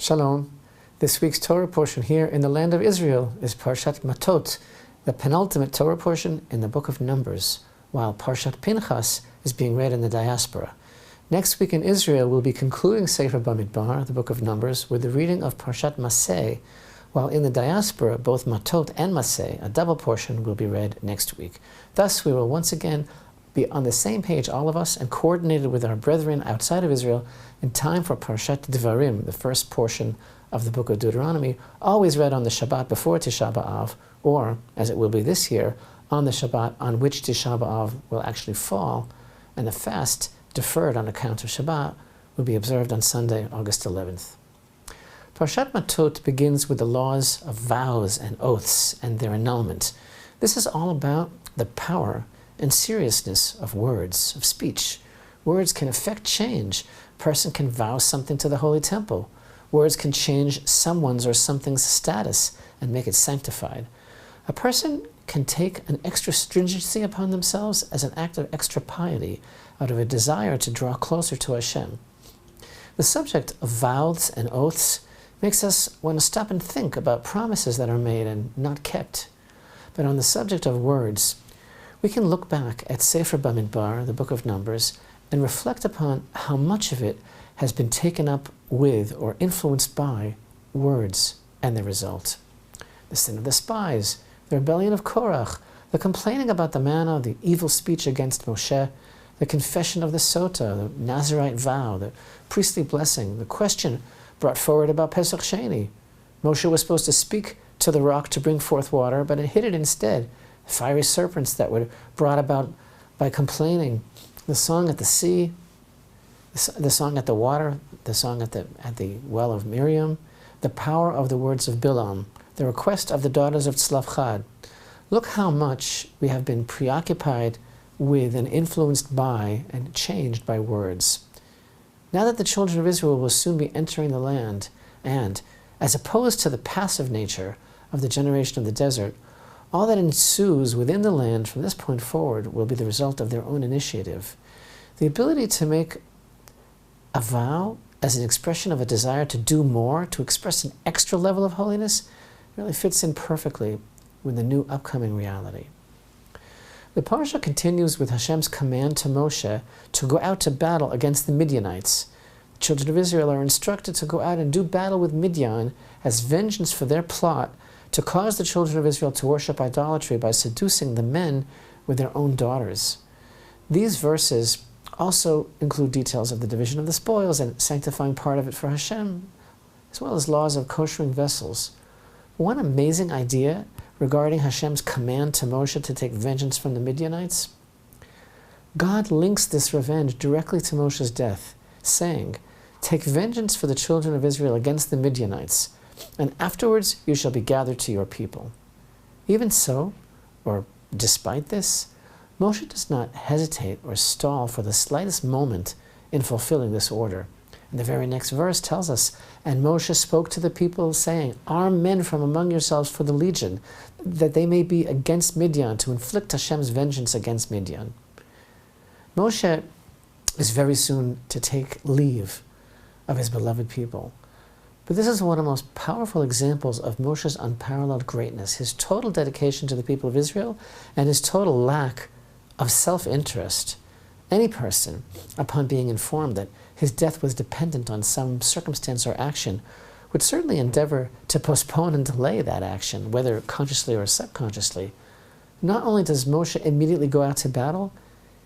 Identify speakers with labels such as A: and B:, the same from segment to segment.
A: Shalom. This week's Torah portion here in the land of Israel is Parashat Matot, the penultimate Torah portion in the book of Numbers, while Parashat Pinchas is being read in the diaspora. Next week in Israel, we'll be concluding Sefer Bamidbar, the book of Numbers, with the reading of Parashat Maseh, while in the diaspora, both Matot and Maseh, a double portion, will be read next week. Thus, we will once again be on the same page, all of us, and coordinated with our brethren outside of Israel in time for Parashat Devarim, the first portion of the book of Deuteronomy, always read on the Shabbat before Tisha B'Av, or, as it will be this year, on the Shabbat on which Tisha B'Av will actually fall, and the fast, deferred on account of Shabbat, will be observed on Sunday, August 11th. Parashat Matot begins with the laws of vows and oaths and their annulment. This is all about the power and seriousness of words, of speech. Words can affect change. A person can vow something to the Holy Temple. Words can change someone's or something's status and make it sanctified. A person can take an extra stringency upon themselves as an act of extra piety out of a desire to draw closer to Hashem. The subject of vows and oaths makes us want to stop and think about promises that are made and not kept. But on the subject of words, we can look back at Sefer Bamidbar, the book of Numbers, and reflect upon how much of it has been taken up with or influenced by words and the result. The sin of the spies, the rebellion of Korach, the complaining about the manna, the evil speech against Moshe, the confession of the Sota, the Nazirite vow, the priestly blessing, the question brought forward about Pesach Sheni. Moshe was supposed to speak to the rock to bring forth water, but it hid it instead. The fiery serpents that were brought about by complaining, the song at the sea, the song at the water, the song at the well of Miriam, the power of the words of Bilam, the request of the daughters of Tzlafchad. Look how much we have been preoccupied with and influenced by and changed by words. Now that the children of Israel will soon be entering the land, and, as opposed to the passive nature of the generation of the desert, all that ensues within the land from this point forward will be the result of their own initiative. The ability to make a vow as an expression of a desire to do more, to express an extra level of holiness, really fits in perfectly with the new upcoming reality. The parasha continues with Hashem's command to Moshe to go out to battle against the Midianites. The children of Israel are instructed to go out and do battle with Midian as vengeance for their plot to cause the children of Israel to worship idolatry by seducing the men with their own daughters. These verses also include details of the division of the spoils and sanctifying part of it for Hashem, as well as laws of koshering vessels. One amazing idea regarding Hashem's command to Moshe to take vengeance from the Midianites. God links this revenge directly to Moshe's death, saying, "Take vengeance for the children of Israel against the Midianites, and afterwards you shall be gathered to your people." Even so, or despite this, Moshe does not hesitate or stall for the slightest moment in fulfilling this order. And the very next verse tells us, "And Moshe spoke to the people, saying, Arm men from among yourselves for the legion, that they may be against Midian, to inflict Hashem's vengeance against Midian." Moshe is very soon to take leave of his beloved people. But this is one of the most powerful examples of Moshe's unparalleled greatness, his total dedication to the people of Israel, and his total lack of self-interest. Any person, upon being informed that his death was dependent on some circumstance or action, would certainly endeavor to postpone and delay that action, whether consciously or subconsciously. Not only does Moshe immediately go out to battle,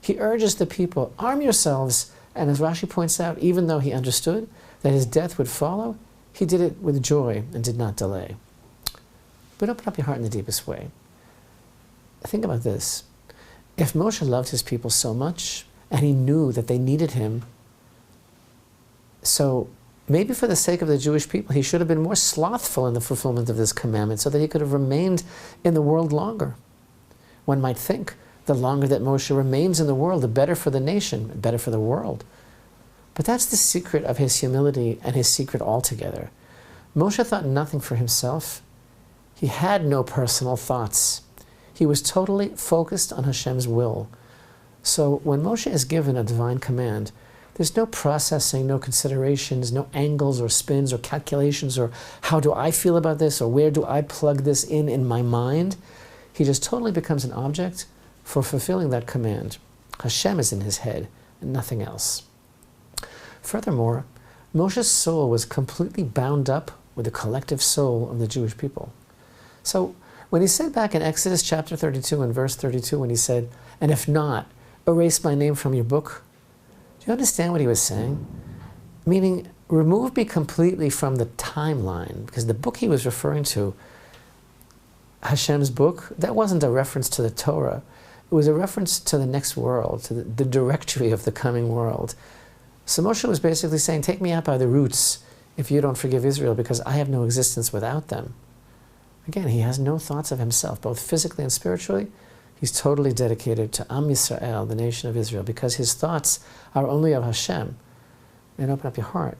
A: he urges the people, arm yourselves, and as Rashi points out, even though he understood that his death would follow, he did it with joy and did not delay. But open up your heart in the deepest way. Think about this. If Moshe loved his people so much, and he knew that they needed him, so maybe for the sake of the Jewish people, he should have been more slothful in the fulfillment of this commandment so that he could have remained in the world longer. One might think the longer that Moshe remains in the world, the better for the nation, better for the world. But that's the secret of his humility and his secret altogether. Moshe thought nothing for himself. He had no personal thoughts. He was totally focused on Hashem's will. So when Moshe is given a divine command, There's no processing, no considerations, no angles or spins or calculations or how do I feel about this or where do I plug this in my mind. He just totally becomes an object for fulfilling that command. Hashem is in his head and nothing else. Furthermore, Moshe's soul was completely bound up with the collective soul of the Jewish people. So when he said back in Exodus chapter 32 and verse 32, when he said, "And if not, erase my name from your book," do you understand what he was saying? Meaning, remove me completely from the timeline, because the book he was referring to, Hashem's book, that wasn't a reference to the Torah. It was a reference to the next world, to the directory of the coming world. So Moshe was basically saying, take me out by the roots if you don't forgive Israel, because I have no existence without them. Again, he has no thoughts of himself, both physically and spiritually. He's totally dedicated to Am Yisrael, the nation of Israel, because his thoughts are only of Hashem. And open up your heart.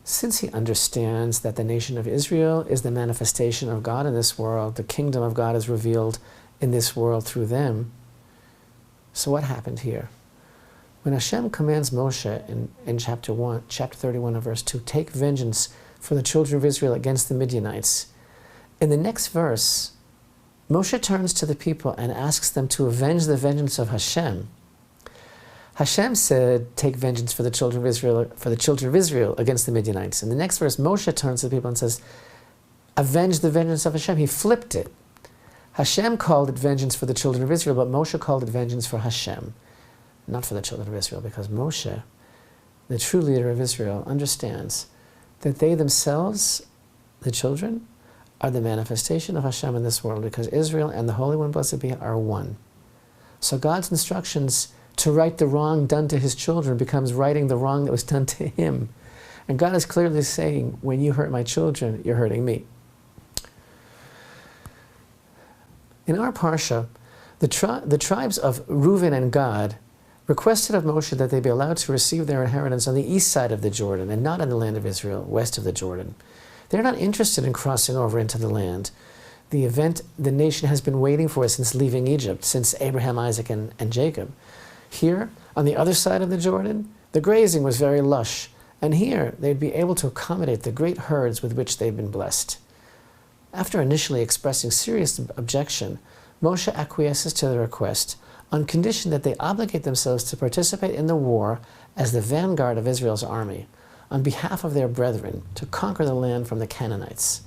A: Since he understands that the nation of Israel is the manifestation of God in this world, the kingdom of God is revealed in this world through them. So what happened here? When Hashem commands Moshe in chapter 31 and verse 2, take vengeance for the children of Israel against the Midianites, in the next verse, Moshe turns to the people and asks them to avenge the vengeance of Hashem. Hashem said, take vengeance for the children of Israel against the Midianites. In the next verse, Moshe turns to the people and says, avenge the vengeance of Hashem. He flipped it. Hashem called it vengeance for the children of Israel, but Moshe called it vengeance for Hashem, not for the children of Israel, because Moshe, the true leader of Israel, understands that they themselves, the children, are the manifestation of Hashem in this world, because Israel and the Holy One, blessed be He, are one. So God's instructions to right the wrong done to his children becomes righting the wrong that was done to him. And God is clearly saying, when you hurt my children, you're hurting me. In our Parsha, the tribes of Reuven and Gad requested of Moshe that they be allowed to receive their inheritance on the east side of the Jordan and not in the land of Israel, west of the Jordan. They're not interested in crossing over into the land. The event the nation has been waiting for since leaving Egypt, since Abraham, Isaac, and Jacob. Here, on the other side of the Jordan, the grazing was very lush, and here they'd be able to accommodate the great herds with which they've been blessed. After initially expressing serious objection, Moshe acquiesces to the request on condition that they obligate themselves to participate in the war as the vanguard of Israel's army, on behalf of their brethren, to conquer the land from the Canaanites.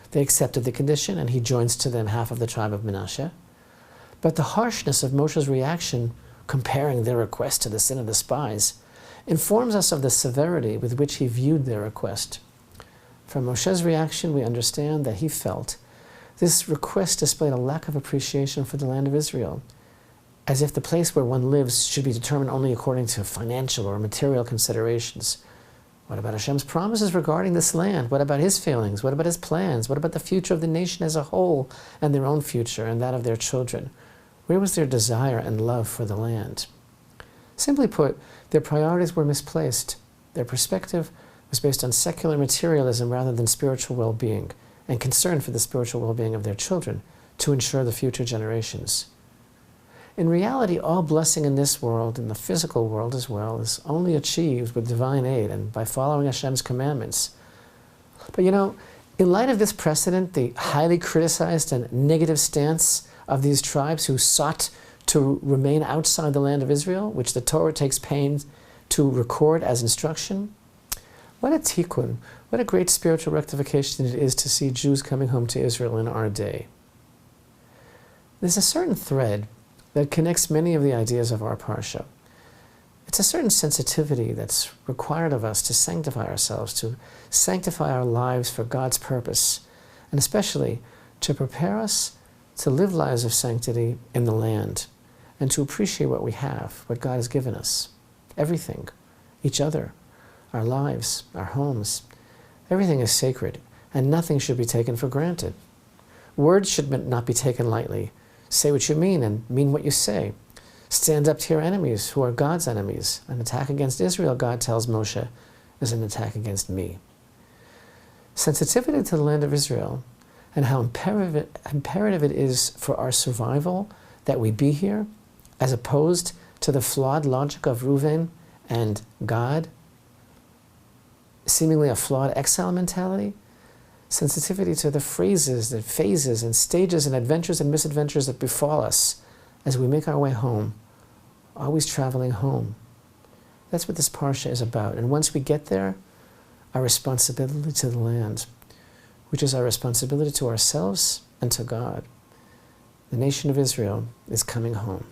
A: They accepted the condition, and he joins to them half of the tribe of Manasseh. But the harshness of Moshe's reaction, comparing their request to the sin of the spies, informs us of the severity with which he viewed their request. From Moshe's reaction, we understand that he felt this request displayed a lack of appreciation for the land of Israel, as if the place where one lives should be determined only according to financial or material considerations. What about Hashem's promises regarding this land? What about his feelings? What about his plans? What about the future of the nation as a whole and their own future and that of their children? Where was their desire and love for the land? Simply put, their priorities were misplaced. Their perspective was based on secular materialism rather than spiritual well-being and concern for the spiritual well-being of their children to ensure the future generations. In reality, all blessing in this world, in the physical world as well, is only achieved with divine aid and by following Hashem's commandments. But in light of this precedent, the highly criticized and negative stance of these tribes who sought to remain outside the land of Israel, which the Torah takes pains to record as instruction, what a tikkun, what a great spiritual rectification it is to see Jews coming home to Israel in our day. There's a certain thread that connects many of the ideas of our Parsha. It's a certain sensitivity that's required of us to sanctify ourselves, to sanctify our lives for God's purpose, and especially to prepare us to live lives of sanctity in the land, and to appreciate what we have, what God has given us. Everything, each other, our lives, our homes, everything is sacred, and nothing should be taken for granted. Words should not be taken lightly. Say what you mean and mean what you say. Stand up to your enemies who are God's enemies. An attack against Israel, God tells Moshe, is an attack against me. Sensitivity to the land of Israel and how imperative it is for our survival that we be here, as opposed to the flawed logic of Reuven And God, seemingly a flawed exile mentality, sensitivity to the phrases, the phases and stages and adventures and misadventures that befall us as we make our way home, always traveling home. That's what this parsha is about. And once we get there, our responsibility to the land, which is our responsibility to ourselves and to God. The nation of Israel is coming home.